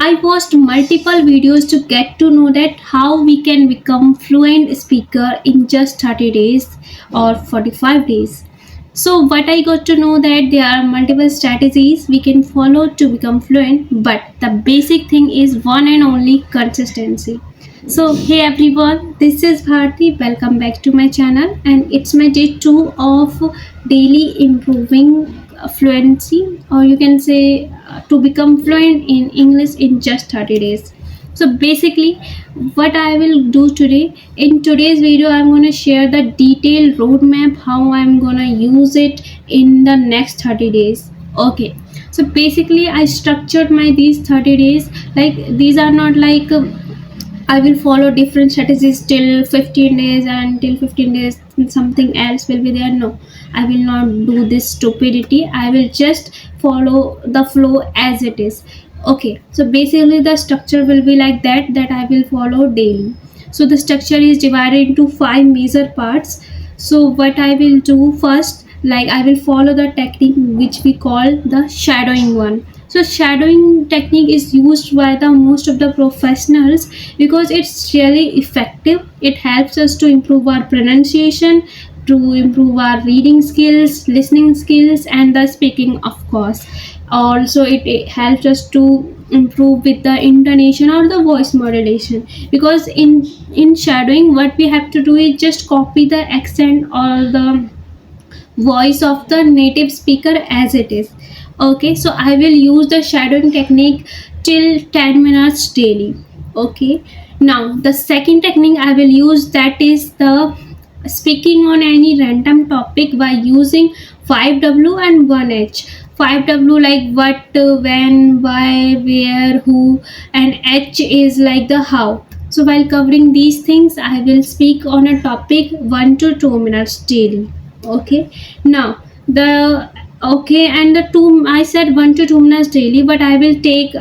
I watched multiple videos to get to know that how we can become fluent speaker in just 30 days or 45 days. So what I got to know that there are multiple strategies we can follow to become fluent, but the basic thing is one and only consistency. So hey everyone, this is Bharti. Welcome back to my channel, and it's my day 2 of daily improving fluency, or you can say to become fluent in English in just 30 days. So basically, what I will do today in today's video, I'm going to share the detailed roadmap how I'm going to use it in the next 30 days. Okay, so basically I structured my these 30 days, like these are not like I will follow different strategies till 15 days, and till 15 days something else will be there. No, I will not do this stupidity. I will just follow the flow as it is. Okay, so basically the structure will be like that I will follow daily. So the structure is divided into five major parts. So what I will do first, like I will follow the technique which we call the shadowing one. So shadowing technique is used by the most of the professionals because it's really effective. It helps us to improve our pronunciation, to improve our reading skills, listening skills, and the speaking, of course. Also it helps us to improve with the intonation or the voice modulation, because in shadowing what we have to do is just copy the accent or the voice of the native speaker as it is. Okay, so I will use the shadowing technique till 10 minutes daily. Okay, now the second technique I will use, that is the speaking on any random topic by using 5W and 1H. 5W like what, when, why, where, who, and H is like the how. So while covering these things, I will speak on a topic 1 to 2 minutes daily. Okay, now the okay, and the two, I said 1 to 2 minutes daily, but I will take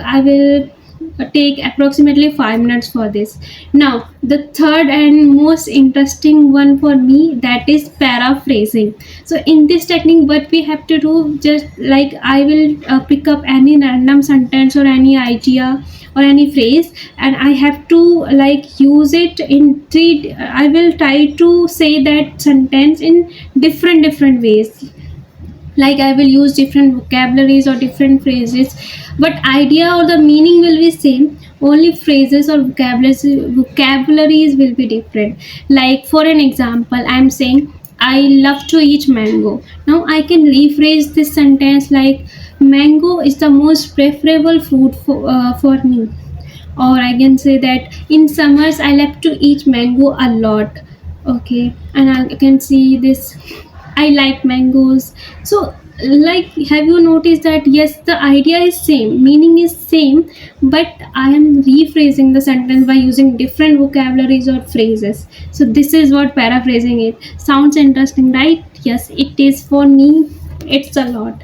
approximately 5 minutes for this. Now the third and most interesting one for me, that is paraphrasing. So in this technique what we have to do, just like I will pick up any random sentence or any idea or any phrase, and I have to like use it in three. I will try to say that sentence in different ways, like I will use different vocabularies or different phrases, but idea or the meaning will be same, only phrases or vocabularies will be different. Like for an example, I'm saying I love to eat mango. Now I can rephrase this sentence like mango is the most preferable food for me, or I can say that in summers I love to eat mango a lot. Okay, and I can see this, I like mangoes. So like, have you noticed that yes, the idea is same, meaning is same, but I am rephrasing the sentence by using different vocabularies or phrases. So this is what paraphrasing is. Sounds interesting, right? Yes, it is for me. It's a lot.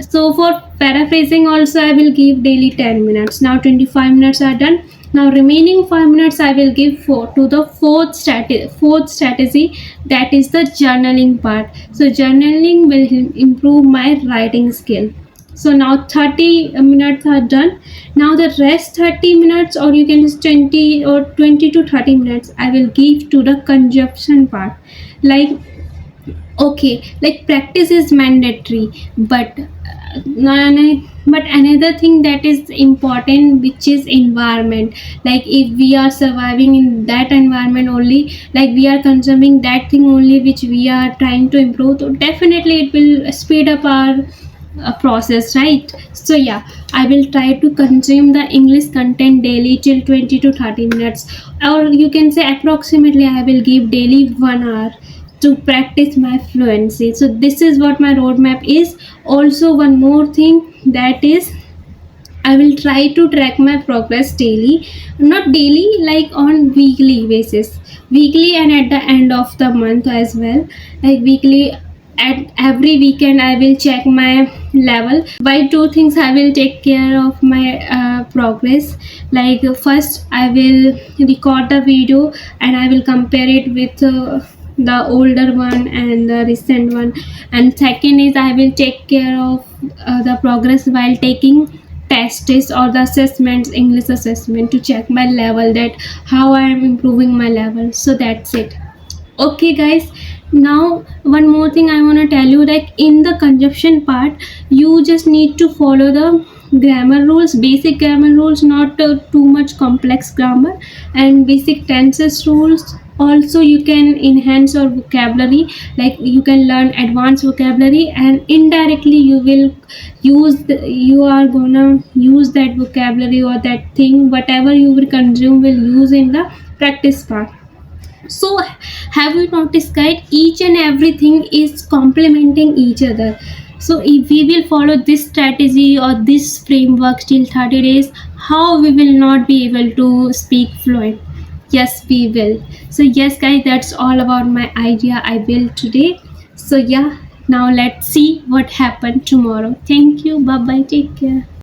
So for paraphrasing also I will give daily 10 minutes. Now 25 minutes are done. Now remaining 5 minutes I will give to the fourth strategy, that is the journaling part. So journaling will improve my writing skill. So now 30 minutes are done. Now the rest 30 minutes, or you can just 20 or 20 to 30 minutes, I will give to the conjunction part. Like, okay, like practice is mandatory, but but another thing that is important, which is environment. Like if we are surviving in that environment only, like we are consuming that thing only which we are trying to improve, so definitely it will speed up our process, right? So yeah, I will try to consume the English content daily till 20 to 30 minutes, or you can say approximately I will give daily 1 hour to practice my fluency. So this is what my roadmap is. Also one more thing, that is I will try to track my progress daily, not daily, like on weekly basis, weekly and at the end of the month as well. Like weekly, at every weekend I will check my level. By two things I will take care of my progress. Like first I will record the video and I will compare it with the older one and the recent one. And second is I will take care of the progress while taking tests or the assessments, English assessment, to check my level, that how I am improving my level. So that's it. Okay guys, now one more thing I want to tell you, like in the conjunction part, you just need to follow the grammar rules, basic grammar rules, not too much complex grammar, and basic tenses rules. Also you can enhance your vocabulary, like you can learn advanced vocabulary, and indirectly you will you are gonna use that vocabulary or that thing, whatever you will consume, will use in the practice part. So have you noticed that each and everything is complementing each other? So if we will follow this strategy or this framework till 30 days, how we will not be able to speak fluent? Yes, we will. So yes guys, that's all about my idea I built today. So yeah, now let's see what happened tomorrow. Thank you. Bye bye. Take care.